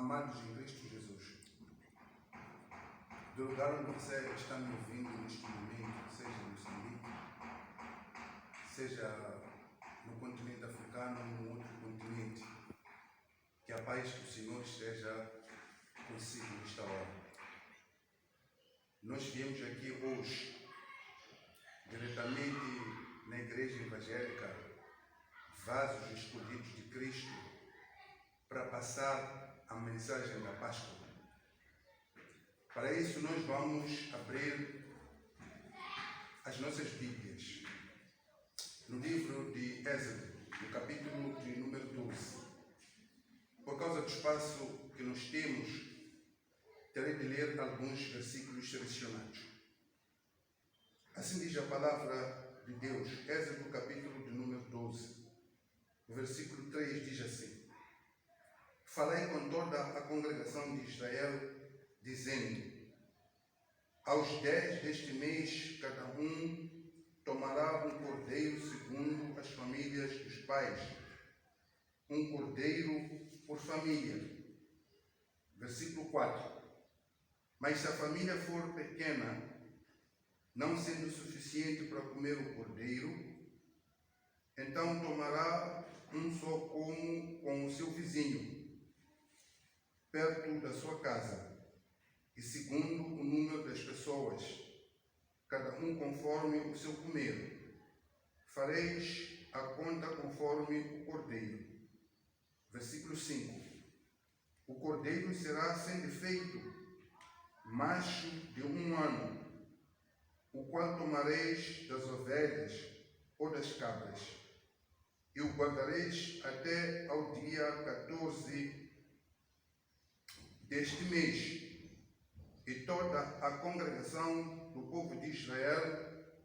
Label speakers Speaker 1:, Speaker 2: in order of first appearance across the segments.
Speaker 1: amados em Cristo Jesus, do lugar onde você está me ouvindo neste momento, seja em Moçambique, seja no continente africano ou em outro continente, que a paz do Senhor esteja consigo nesta hora. Nós viemos aqui hoje, diretamente na Igreja Evangélica Vasos Escolhidos de Cristo, para passar a mensagem da Páscoa. Para isso nós vamos abrir as nossas Bíblias no livro de Êxodo, no capítulo de número 12. Por causa do espaço que nós temos, terei de ler alguns versículos selecionados. Assim diz a palavra de Deus, Êxodo capítulo de número 12. O versículo 3 diz assim: Falei com toda a congregação de Israel, dizendo: aos 10 deste mês, cada um tomará um cordeiro segundo as famílias dos pais, um cordeiro por família. Versículo 4. Mas se a família for pequena, não sendo suficiente para comer o cordeiro, então tomará um só como com o seu vizinho, perto da sua casa, e segundo o número das pessoas, cada um conforme o seu comer. Fareis a conta conforme o cordeiro. Versículo 5. O cordeiro será sem defeito, macho de 1 ano, o qual tomareis das ovelhas ou das cabras, e o guardareis até ao dia 14 deste mês. E toda a congregação do povo de Israel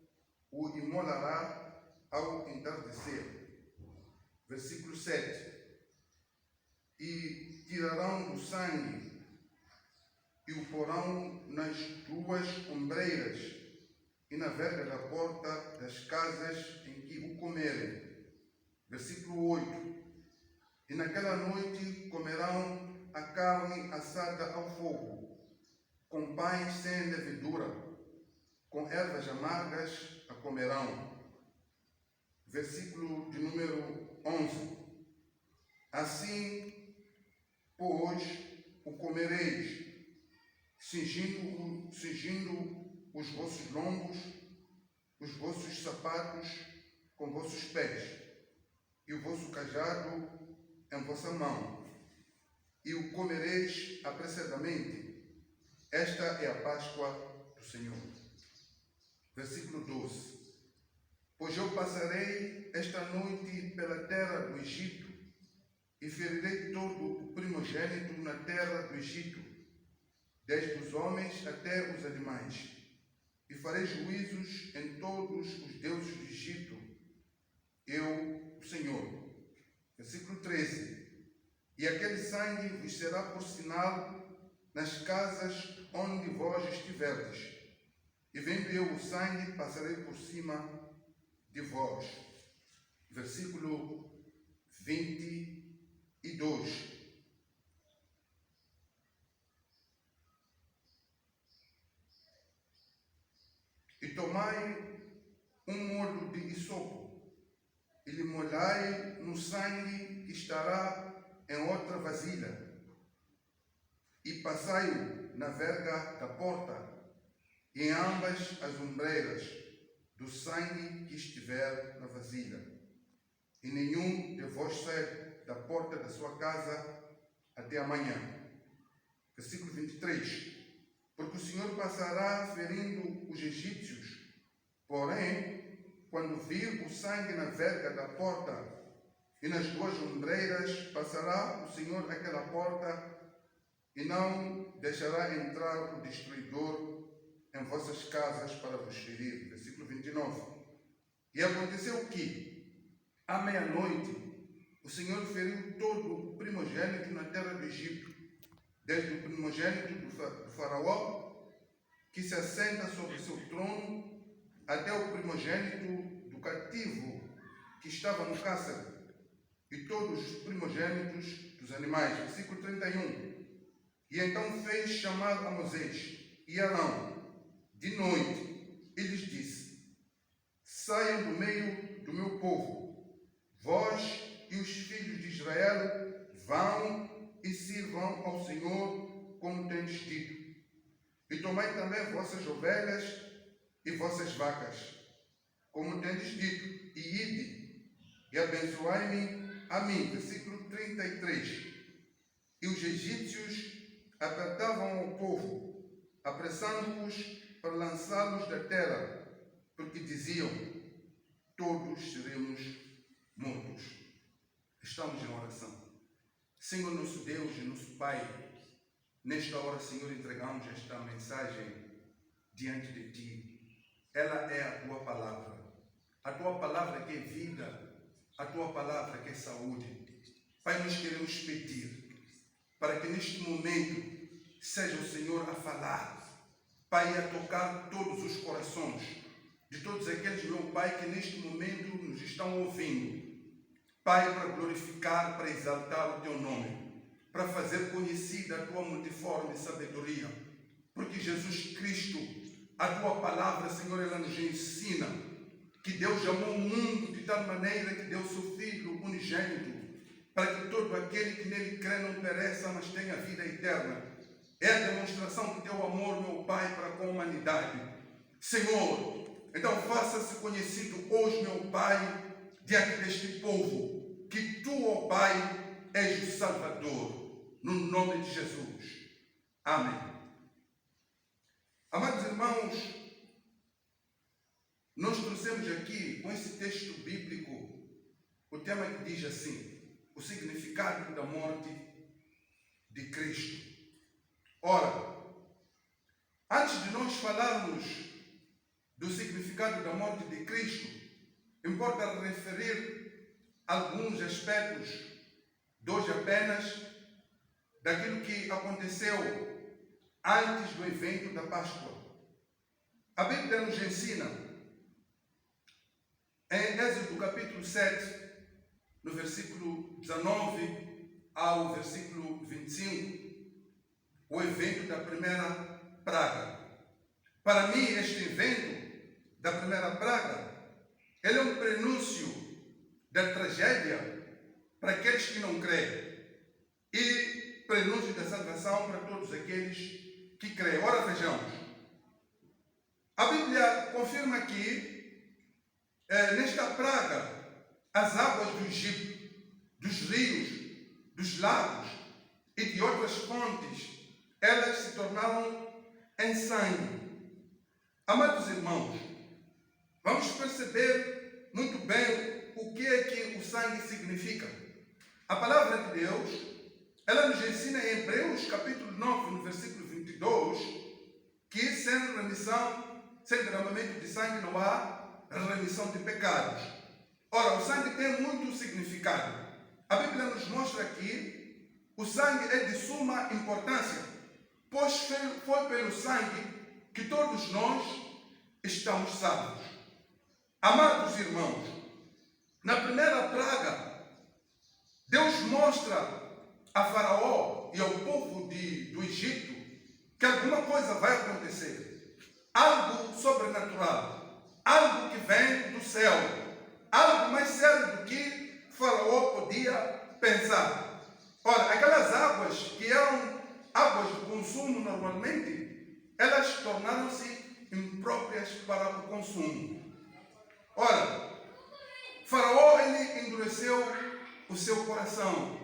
Speaker 1: o imolará ao entardecer. Versículo 7. E tirarão do sangue e o porão nas 2 ombreiras e na verga da porta das casas em que o comerem. Versículo 8. E naquela noite comerão a carne assada ao fogo, com pães sem levedura, com ervas amargas a comerão. Versículo de número 11. Assim, pois, o comereis, cingindo os vossos lombos, os vossos sapatos com vossos pés, e o vosso cajado em vossa mão, e o comereis apressadamente. Esta é a Páscoa do Senhor. Versículo 12. Pois eu passarei esta noite pela terra do Egito, e ferirei todo o primogênito na terra do Egito, desde os homens até os animais, e farei juízos em todos os deuses do Egito, eu, o Senhor. Versículo 13. E aquele sangue vos será por sinal nas casas onde vós estiverdes, e vendo eu o sangue, passarei por cima de vós. Versículo 22. E tomai um molho de hisopo, e lhe molhai no sangue que estará em outra vasilha, e passai-o na verga da porta, e em ambas as ombreiras do sangue que estiver na vasilha. E nenhum de vós sai da porta da sua casa até amanhã. Versículo 23. Porque o Senhor passará ferindo os egípcios, porém, quando vir o sangue na verga da porta e nas 2 ombreiras, passará o Senhor aquela porta e não deixará entrar o destruidor em vossas casas para vos ferir. Versículo 29. E aconteceu que, à meia-noite, o Senhor feriu todo o primogênito na terra do Egito, desde o primogênito do faraó, que se assenta sobre o seu trono, até o primogênito do cativo, que estava no cárcere, e todos os primogênitos dos animais. Versículo 31. E então fez chamar a Moisés e Arão de noite e lhes disse: saiam do meio do meu povo, vós e os filhos de Israel vão e sirvam ao Senhor como tendes dito. E tomai também vossas ovelhas e vossas vacas, como tendes dito, e ide, e abençoai-me a mim. Versículo 33. E os egípcios apertavam ao povo, apressando-os para lançá-los da terra, porque diziam: todos seremos mortos. Estamos em oração. Senhor nosso Deus e nosso Pai, nesta hora, Senhor, entregamos esta mensagem diante de Ti. Ela é a Tua palavra. A Tua palavra que é vida, a Tua palavra que é saúde. Pai, nós queremos pedir para que neste momento seja o Senhor a falar, Pai, a tocar todos os corações de todos aqueles, meu Pai, que neste momento nos estão ouvindo. Pai, para glorificar, para exaltar o Teu nome, para fazer conhecida a Tua multiforme sabedoria. Porque Jesus Cristo, a Tua palavra, Senhor, ela nos ensina que Deus amou o mundo de tal maneira que deu o Seu Filho unigênito, para que todo aquele que nele crê não pereça, mas tenha vida eterna. É a demonstração do Teu amor, meu Pai, para com a humanidade. Senhor, então faça-se conhecido hoje, meu Pai, diante deste povo, que Tu, ó Pai, és o Salvador, no nome de Jesus. Amém. Amados irmãos, nós trouxemos aqui, com esse texto bíblico, o tema que diz assim: o significado da morte de Cristo. Ora, antes de nós falarmos do significado da morte de Cristo, importa referir alguns aspectos, dois apenas, daquilo que aconteceu antes do evento da Páscoa. A Bíblia nos ensina, em Êxodo capítulo 7, no versículo 19 ao versículo 25, o evento da primeira praga. Para mim, este evento da primeira praga, ele é um prenúncio da tragédia para aqueles que não creem e prenúncio da salvação para todos aqueles que creem. Ora, vejamos. A Bíblia confirma que nesta praga as águas do Egito, dos rios, dos lagos e de outras fontes, elas se tornaram em sangue. Amados irmãos, vamos perceber muito bem o que é que o sangue significa. A palavra de Deus, ela nos ensina em Hebreus capítulo 9, no versículo 22, que sem remissão, sem derramamento de sangue não há remissão de pecados. Ora, o sangue tem muito significado. A Bíblia nos mostra que o sangue é de suma importância, pois foi pelo sangue que todos nós estamos salvos. Amados irmãos, na primeira praga, Deus mostra a Faraó e ao povo do Egito que alguma coisa vai acontecer. Algo sobrenatural, algo que vem do céu, algo mais sério do que Faraó podia pensar. Ora, aquelas águas que eram águas de consumo normalmente, elas tornaram-se impróprias para o consumo. Ora, Faraó, ele endureceu o seu coração.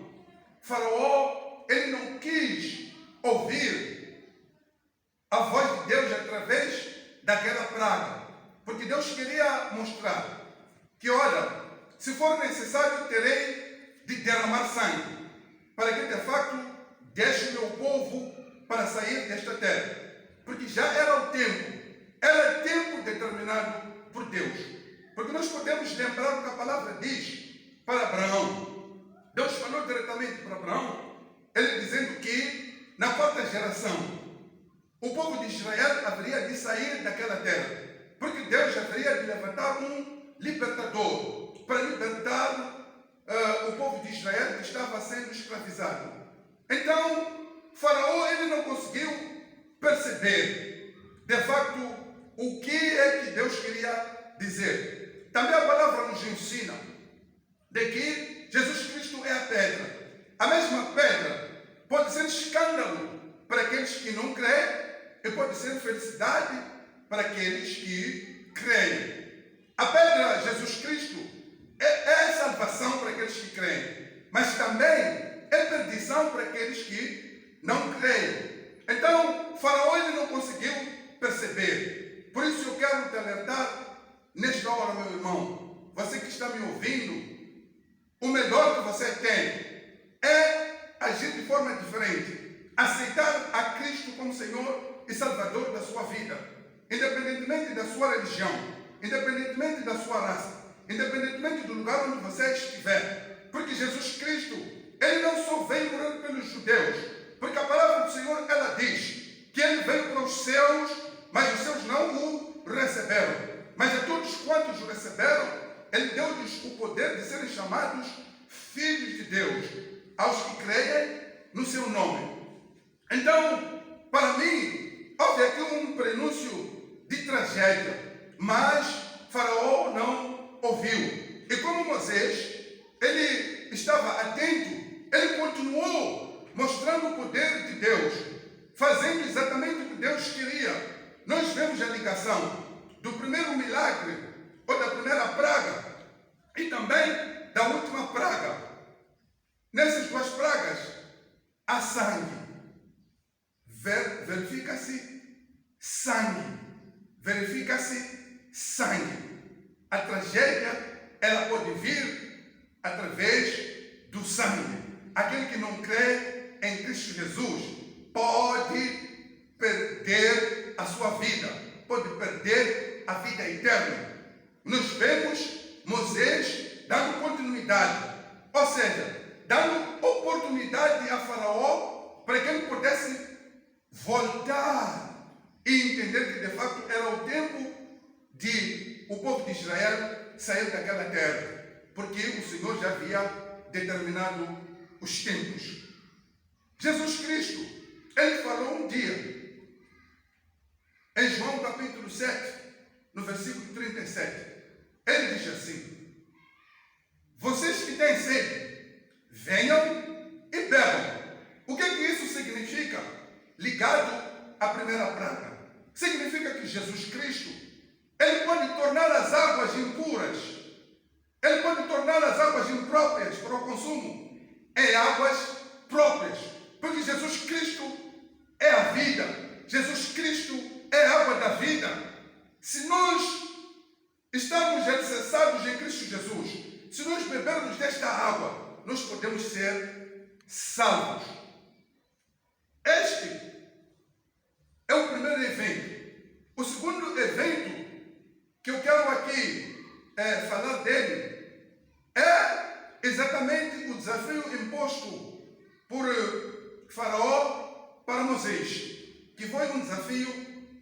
Speaker 1: Faraó, ele não quis ouvir a voz de Deus através daquela praga, porque Deus queria mostrar que, olha, se for necessário, terei de derramar sangue, para que de facto deixe meu povo para sair desta terra, porque já era o tempo, era tempo determinado por Deus. Porque nós podemos lembrar o que a palavra diz para Abraão. Deus falou diretamente para Abraão, ele dizendo que na quarta geração o povo de Israel haveria de sair daquela terra, porque Deus haveria de levantar um libertador para libertar o povo de Israel que estava sendo escravizado. Então Faraó ele não conseguiu perceber, de facto, o que é que Deus queria dizer. Também a palavra nos ensina de que Jesus Cristo é a pedra. A mesma pedra pode ser escândalo para aqueles que não creem e pode ser felicidade para aqueles que creem. A pedra, Jesus Cristo, é salvação para aqueles que creem, mas também é perdição para aqueles que não creem. Então, Faraó ele não conseguiu perceber. Por isso eu quero te alertar nesta hora, meu irmão, você que está me ouvindo, o melhor que você tem é agir de forma diferente, aceitar a Cristo como Senhor e Salvador da sua vida, independentemente da sua religião, independentemente da sua raça, independentemente do lugar onde você estiver, porque Jesus Cristo, ele não só veio morrer pelos judeus, porque a palavra do Senhor, ela diz que ele veio para os seus, mas os seus não o receberam, mas a todos quantos o receberam, ele deu-lhes o poder de serem chamados filhos de Deus, aos que creem no seu nome. Então, para mim, houve aqui um prenúncio de tragédia, mas Faraó não ouviu. E como Moisés, ele estava atento, ele continuou mostrando o poder de Deus, fazendo exatamente o que Deus queria. Nós vemos a ligação do primeiro milagre, ou da primeira praga, e também da última praga. Nessas duas pragas, há sangue. Verifica-se sangue. Verifica-se sangue. A tragédia, ela pode vir através do sangue. Aquele que não crê em Cristo Jesus pode perder a sua vida, pode perder a vida eterna. Nós vemos Moisés dando continuidade, ou seja, dando oportunidade a Faraó para que ele pudesse voltar e entender que de fato era o tempo de o povo de Israel sair daquela terra, porque o Senhor já havia determinado os tempos. Jesus Cristo, ele falou um dia, em João capítulo 7, no versículo 37, ele diz assim: vocês que têm sede, venham e bebam. O que isso significa? Ligado à primeira praga. Significa que Jesus Cristo, ele pode tornar as águas impuras, ele pode tornar as águas impróprias para o consumo em águas próprias, porque Jesus Cristo é a vida, Jesus Cristo é a água da vida. Se nós estamos alicerçados em Cristo Jesus, se nós bebermos desta água, nós podemos ser salvos. Este é o primeiro evento. O segundo evento que eu quero aqui falar dele é exatamente o desafio imposto por Faraó para Moisés, que foi um desafio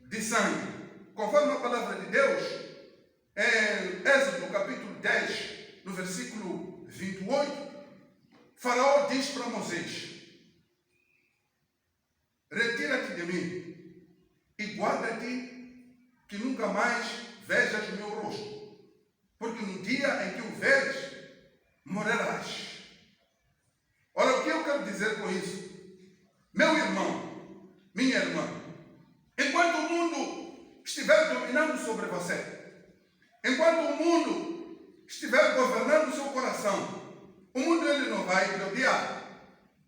Speaker 1: de sangue. Conforme a palavra de Deus, em Êxodo capítulo 10, no versículo 28, Faraó diz para Moisés: retira-te de mim e guarda-te que nunca mais vejas o meu rosto, porque no dia em que o veres, morrerás. Ora, o que eu quero dizer com isso? Meu irmão, minha irmã, enquanto o mundo estiver dominando sobre você, enquanto o mundo estiver governando o seu coração, o mundo ele não vai te odiar.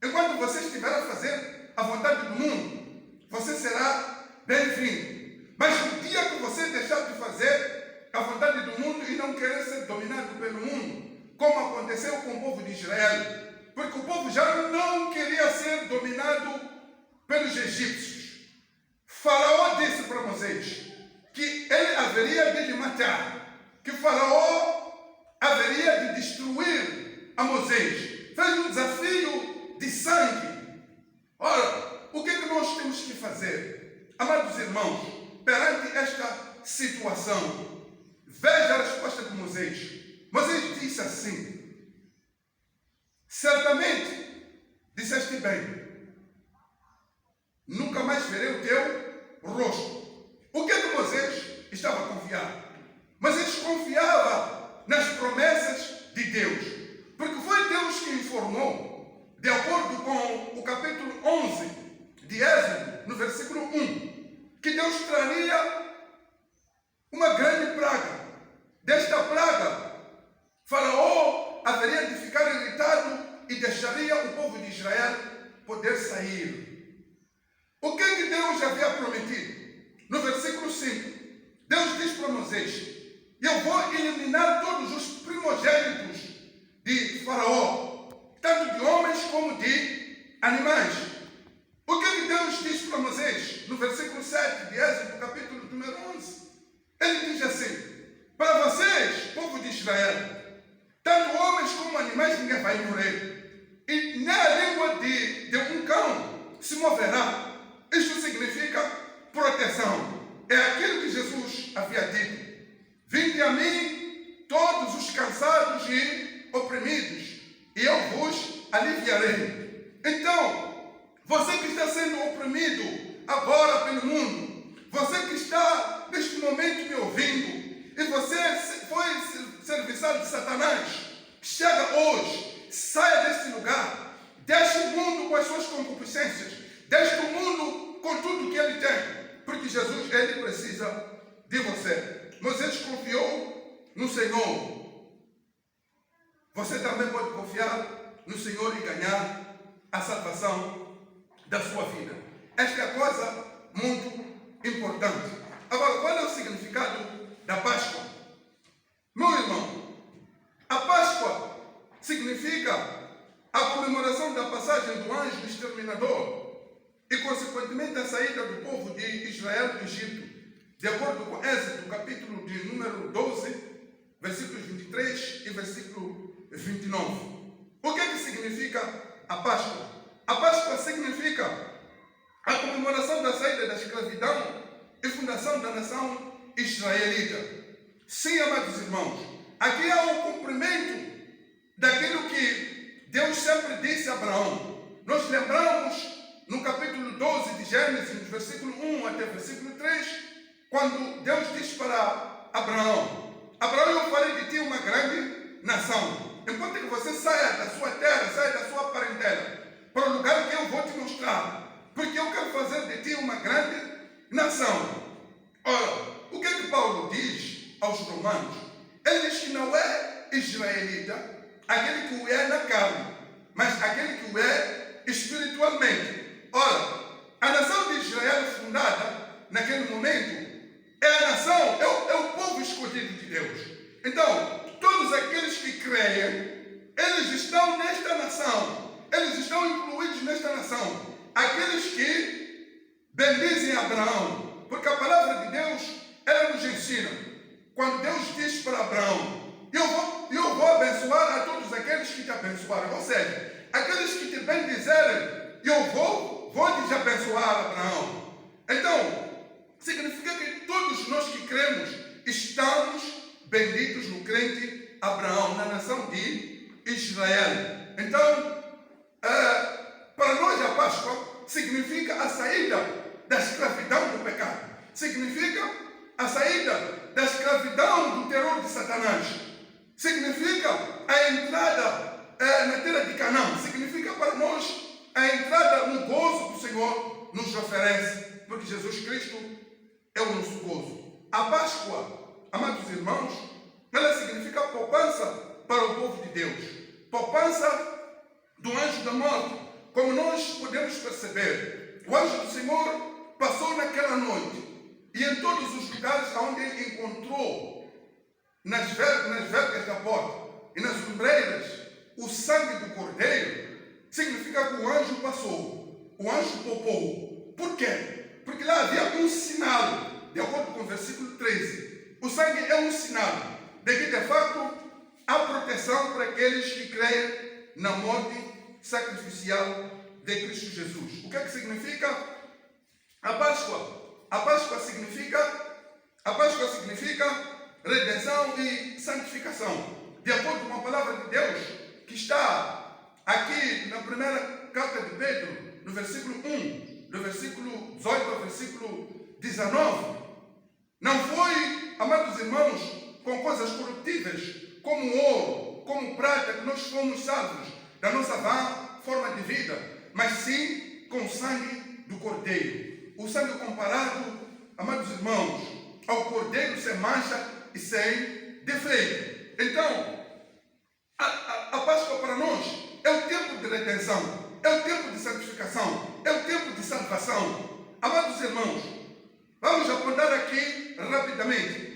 Speaker 1: Enquanto você estiver a fazer a vontade do mundo, você será bem-vindo. Mas no dia que você deixar de fazer a vontade do mundo e não querer ser dominado pelo mundo, como aconteceu com o povo de Israel, porque o povo já não queria ser dominado pelos egípcios. Faraó disse para Moisés que ele haveria de lhe matar, que Faraó haveria de destruir a Moisés. Fez um desafio de sangue. Ora, o que nós temos que fazer, amados irmãos, perante esta situação? Veja a resposta de Moisés. Moisés disse assim: certamente disseste bem, nunca mais verei o teu rosto. O que é que Moisés estava a confiar? Mas ele confiava nas promessas de Deus, porque foi Deus que informou, de acordo com o capítulo 11 de Êxodo, no versículo 1, que Deus traria uma grande praga. Desta praga, Faraó haveria de ficar irritado e deixaria o povo de Israel poder sair. O que é que Deus havia prometido? No versículo 5, Deus diz para Moisés: eu vou eliminar todos os primogênitos de Faraó, tanto de homens como de animais. O que é que Deus diz para Moisés? No versículo 7 de Êxodo, capítulo número 11. Ele diz assim: para vocês, povo de Israel, tanto homens como animais, ninguém vai morrer. E nem a língua de um cão se moverá. Isto significa proteção. É aquilo que Jesus havia dito: vinde a mim todos os cansados e oprimidos, e eu vos aliviarei. Então, você que está sendo oprimido agora pelo mundo, você que está neste momento me ouvindo, e você foi serviçal de Satanás, chega hoje, saia deste lugar, deixe o mundo com as suas concupiscências, deixe o mundo com tudo que ele tem, porque Jesus, ele precisa de você. Moisés confiou no Senhor. Você também pode confiar no Senhor e ganhar a salvação da sua vida. Esta é a coisa muito importante. Agora, qual é o significado da Páscoa? Meu irmão, a Páscoa significa a comemoração da passagem do anjo exterminador e, consequentemente, a saída do povo de Israel do Egito, de acordo com Êxodo, capítulo de número 12, versículos 23 e versículo 29. O que é que significa a Páscoa? A Páscoa significa a comemoração da saída da escravidão e fundação da nação israelita. Sim, amados irmãos, aqui há o cumprimento daquilo que Deus sempre disse a Abraão. Nós lembramos no capítulo 12 de Gênesis, no versículo 1 até o versículo 3, quando Deus diz para Abraão: Abraão, eu farei de ti uma grande nação. Enquanto que você saia da sua terra, saia da sua parentela, para o lugar que eu vou te mostrar, porque eu quero fazer de ti uma grande nação. Ora, o que é que Paulo diz aos romanos? Ele diz que não é israelita aquele que o é na carne, mas aquele que o é espiritualmente. Ora, a nação de Israel fundada naquele momento é a nação, é o povo escolhido de Deus. Então, todos aqueles que creem, eles estão nesta nação, eles estão incluídos nesta nação. Aqueles que bendizem Abraão, porque a palavra de Deus, ela nos ensina. Quando Deus diz para Abraão: eu vou abençoar a todos aqueles que te abençoaram, ou seja, aqueles que te bendizerem, eu vou lhes abençoar, Abraão. Então, significa que todos nós que cremos estamos benditos no crente Abraão, na nação de Israel. Então, para nós a Páscoa significa a saída da escravidão do pecado. Significa a saída da escravidão do terror de Satanás. Significa a entrada na terra de Canaã. Significa para nós a entrada no gozo que o Senhor nos oferece, porque Jesus Cristo é o nosso gozo. A Páscoa, amados irmãos, ela significa poupança para o povo de Deus. Poupança do anjo da morte. Como nós podemos perceber, o anjo do Senhor passou naquela noite e em todos os lugares onde ele encontrou, nas vergas da porta e nas ombreiras, o sangue do cordeiro, significa que o anjo passou, o anjo poupou. Por quê? Porque lá havia um sinal, de acordo com o versículo 13. O sangue é um sinal de que, de fato, há proteção para aqueles que creem na morte sacrificial de Cristo Jesus. O que é que significa a Páscoa? A Páscoa significa redenção e santificação. De acordo com a palavra de Deus, que está aqui na primeira carta de Pedro, no versículo 1, do versículo 18 ao versículo 19, não foi, amados irmãos, com coisas corruptíveis, como ouro, como prata, que nós fomos salvos da nossa vã forma de vida, mas sim com o sangue do Cordeiro. O sangue comparado, amados irmãos, ao Cordeiro sem mancha e sem defeito. Então, a Páscoa para nós é o tempo de redenção, é o tempo de santificação, é o tempo de salvação. Amados irmãos, vamos apontar aqui rapidamente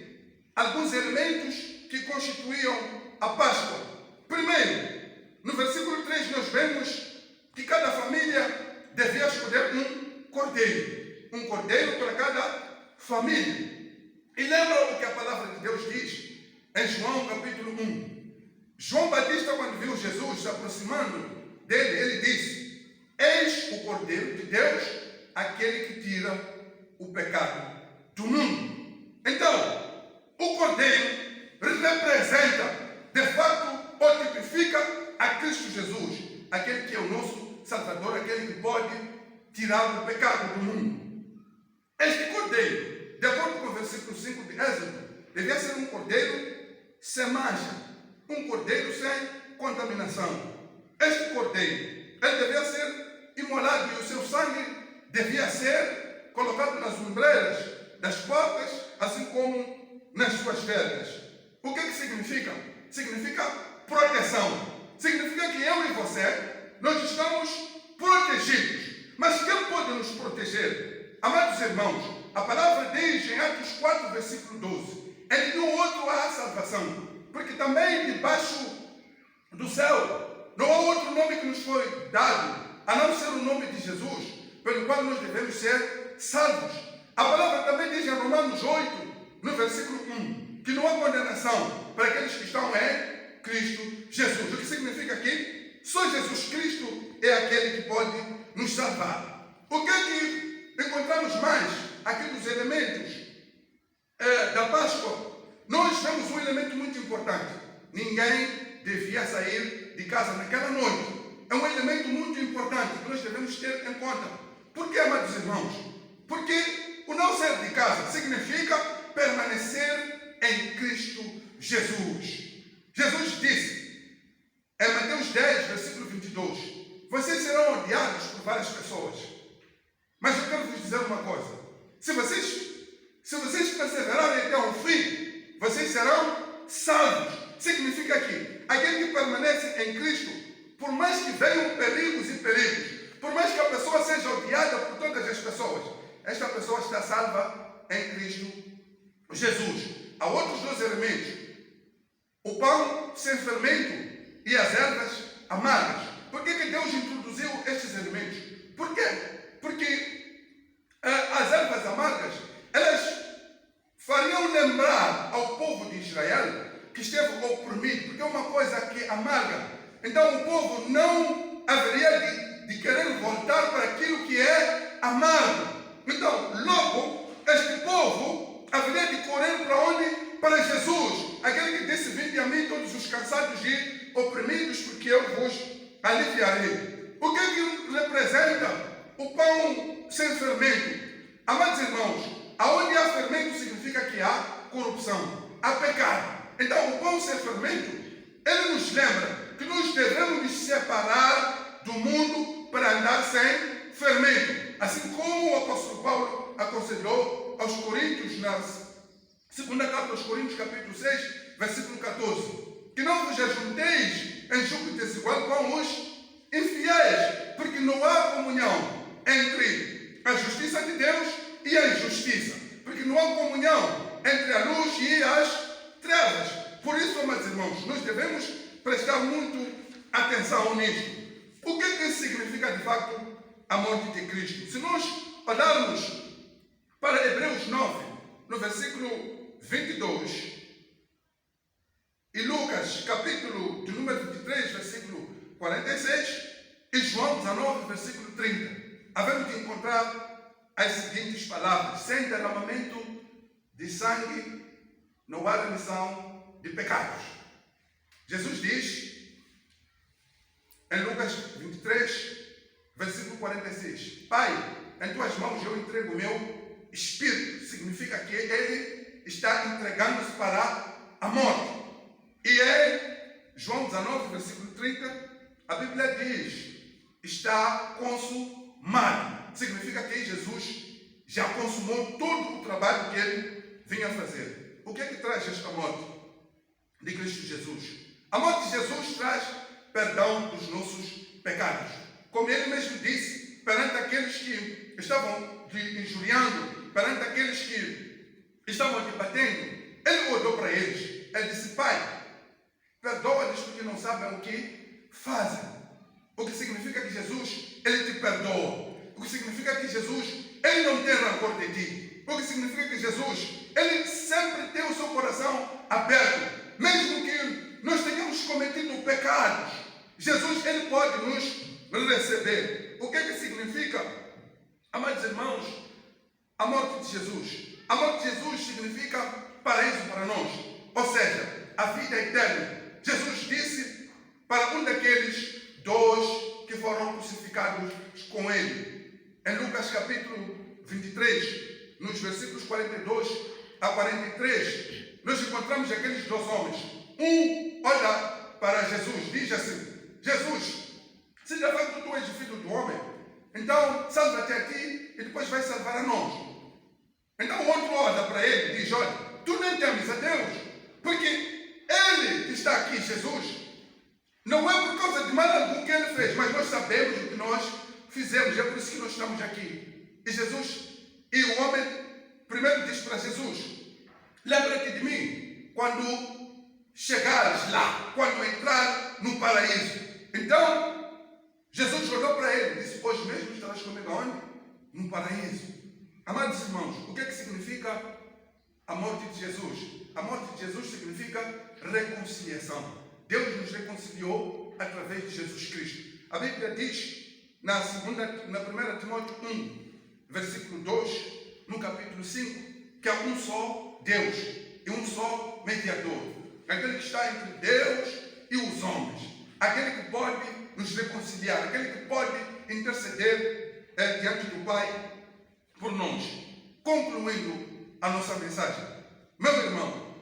Speaker 1: alguns elementos que constituíam a Páscoa. Primeiro, no versículo 3 nós vemos que cada família devia escolher um cordeiro para cada família. E lembra o que a palavra de Deus diz em João capítulo 1. João Batista, quando viu Jesus se aproximando dele, ele disse: eis o Cordeiro de Deus, aquele que tira o pecado do mundo. Então, o Cordeiro representa, de fato, ou tipifica a Cristo Jesus, aquele que é o nosso Salvador, aquele que pode tirar o pecado do mundo. Este Cordeiro, de acordo com o versículo 5 de Êxodo, devia ser um Cordeiro sem mancha, um Cordeiro sem contaminação. Este Cordeiro, ele devia ser imolado e o seu sangue devia ser colocado nas ombreiras das portas, assim como nas suas velas. O que significa? Significa proteção. Significa que eu e você, nós estamos protegidos. Mas quem pode nos proteger? Amados irmãos, a palavra diz em Atos 4, versículo 12, em nenhum outro há salvação, porque também debaixo do céu não há outro nome que nos foi dado, a não ser o nome de Jesus, pelo qual nós devemos ser salvos. A palavra também diz em Romanos 8, no versículo 1, que não há condenação para aqueles que estão em Cristo Jesus. O que significa que só Jesus Cristo é aquele que pode nos salvar. O que é que encontramos mais aqui nos elementos da Páscoa? Nós temos um elemento muito importante. Ninguém devia sair de casa naquela noite. É um elemento muito importante que nós devemos ter em conta. Por que, amados irmãos? Porque o não sair de casa significa permanecer em Cristo Jesus. Jesus disse, em Mateus 10, versículo 22, vocês serão odiados por várias pessoas. Mas eu quero vos dizer uma coisa. Se vocês perseverarem até o fim, vocês serão salvos. Significa que aquele que permanece em Cristo, por mais que venham perigos e perigos, por mais que a pessoa seja odiada por todas as pessoas, esta pessoa está salva em Cristo Jesus. Há outros dois elementos: o pão sem fermento e as ervas amargas. Por que Deus introduziu estes elementos? Por quê? Porque as ervas amargas, elas fariam lembrar ao povo de Israel que esteve oprimido, porque é uma coisa que amarga. Então o povo não haveria de querer voltar para aquilo que é amargo. Então, logo, este povo haveria de correr para onde? Para Jesus, aquele que disse: vinde a mim todos os cansados e oprimidos, porque eu vos aliviarei. O que é que representa o pão sem fermento? Amados irmãos, aonde há fermento significa que há corrupção, há pecado. Então o pão sem fermento, ele nos lembra que nós devemos nos separar do mundo para andar sem fermento. Assim como o apóstolo Paulo aconselhou aos Coríntios, na segunda carta aos Coríntios, capítulo 6, versículo 14, que não vos ajunteis em julgo desigual com os infiéis, porque não há comunhão entre a justiça de Deus e a injustiça, porque não há comunhão entre a luz e as trevas. Por isso, amados irmãos, nós devemos prestar muito atenção nisto. O que significa de facto a morte de Cristo? Se nós olharmos para Hebreus 9, no versículo 22, e Lucas, capítulo de número 23, versículo 46, e João 19, versículo 30, havemos de encontrar as seguintes palavras: sem derramamento de sangue não há remissão de pecados. Jesus diz, em Lucas 23, Versículo 46. Pai, em tuas mãos eu entrego o meu espírito. Significa que ele está entregando-se para a morte. E João 19, versículo 30, a Bíblia diz, está consumado. Significa que Jesus já consumou todo o trabalho que ele vinha fazer. O que é que traz esta morte de Cristo Jesus? A morte de Jesus traz perdão dos nossos pecados. Como ele mesmo disse, perante aqueles que estavam lhe injuriando, perante aqueles que estavam lhe batendo, ele olhou para eles. Ele disse, Pai, perdoa-lhes porque não sabem o que fazem. O que significa que Jesus, ele te perdoa. O que significa que Jesus, ele não tem rancor de ti. O que significa que Jesus, ele sempre tem o seu coração aberto. Mesmo que nós tenhamos cometido pecados, Jesus, ele pode nos receber. O que é que significa, amados irmãos, a morte de Jesus? A morte de Jesus significa paraíso para nós. Ou seja, a vida eterna. Jesus disse para um daqueles dois que foram crucificados com ele. Em Lucas capítulo 23, nos versículos 42 a 43, nós encontramos aqueles dois homens. Um olha para Jesus, diz assim, Jesus, se de fato tu és o filho do homem, então salva-te a ti e depois vai salvar a nós. Então o outro olha para ele e diz, olha, tu nem temes a Deus, porque ele que está aqui, Jesus, não é por causa de mal algum que ele fez, mas nós sabemos o que nós fizemos, é por isso que nós estamos aqui. E Jesus, e o homem primeiro diz para Jesus, lembra-te de mim quando chegares lá, quando entrar no paraíso. Então, Jesus olhou para ele e disse, hoje mesmo estarás comigo aonde? No paraíso. Amados irmãos, o que é que significa a morte de Jesus? A morte de Jesus significa reconciliação. Deus nos reconciliou através de Jesus Cristo. A Bíblia diz na 1 Timóteo 1, versículo 2, no capítulo 5, que há um só Deus e um só mediador. Aquele que está entre Deus e os homens. Aquele que pode nos reconciliar. Aquele que pode interceder diante do Pai por nós. Concluindo a nossa mensagem. Meu irmão,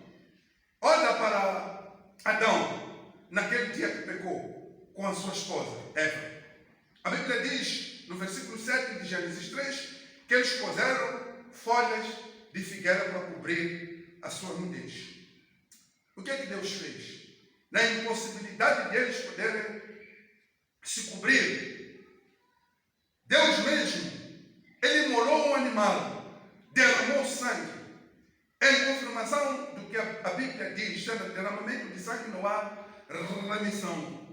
Speaker 1: olha para Adão naquele dia que pecou com a sua esposa, Eva. A Bíblia diz, no versículo 7 de Gênesis 3, que eles puseram folhas de figueira para cobrir a sua nudez. O que é que Deus fez? Na impossibilidade deles poderem se cobrir, Deus mesmo, ele imolou um animal, derramou sangue, em confirmação do que a Bíblia diz, sendo derramamento de sangue não há remissão,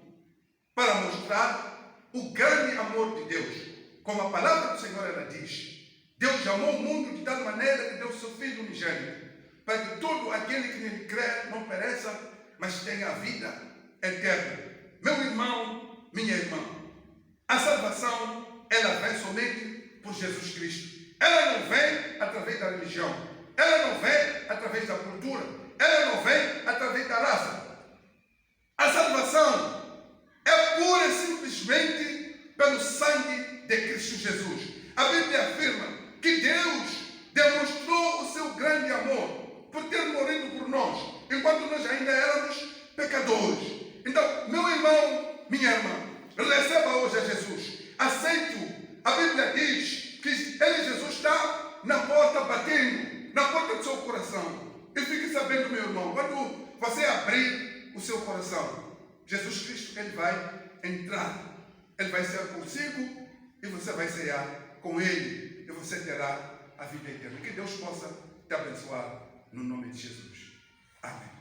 Speaker 1: para mostrar o grande amor de Deus. Como a palavra do Senhor ela diz, Deus amou o mundo de tal maneira que deu seu Filho unigênito, para que todo aquele que nele crê não pereça, mas tenha a vida eterna. Meu irmão, minha irmã, a salvação, ela vem somente por Jesus Cristo. Ela não vem através da religião. Ela não vem através da cultura. Ela não vem através da raça. A salvação é pura e simplesmente pelo sangue de Cristo Jesus. A Bíblia afirma que Deus demonstrou o seu grande amor por ter morrido por nós, enquanto nós ainda éramos pecadores. Então, meu irmão, minha irmã, receba hoje a Jesus. Aceite-o. A Bíblia diz que ele, Jesus, está na porta batendo, na porta do seu coração. E fique sabendo, meu irmão, quando você abrir o seu coração, Jesus Cristo, ele vai entrar. Ele vai ser consigo e você vai cear com ele e você terá a vida eterna. Que Deus possa te abençoar no nome de Jesus. Amém.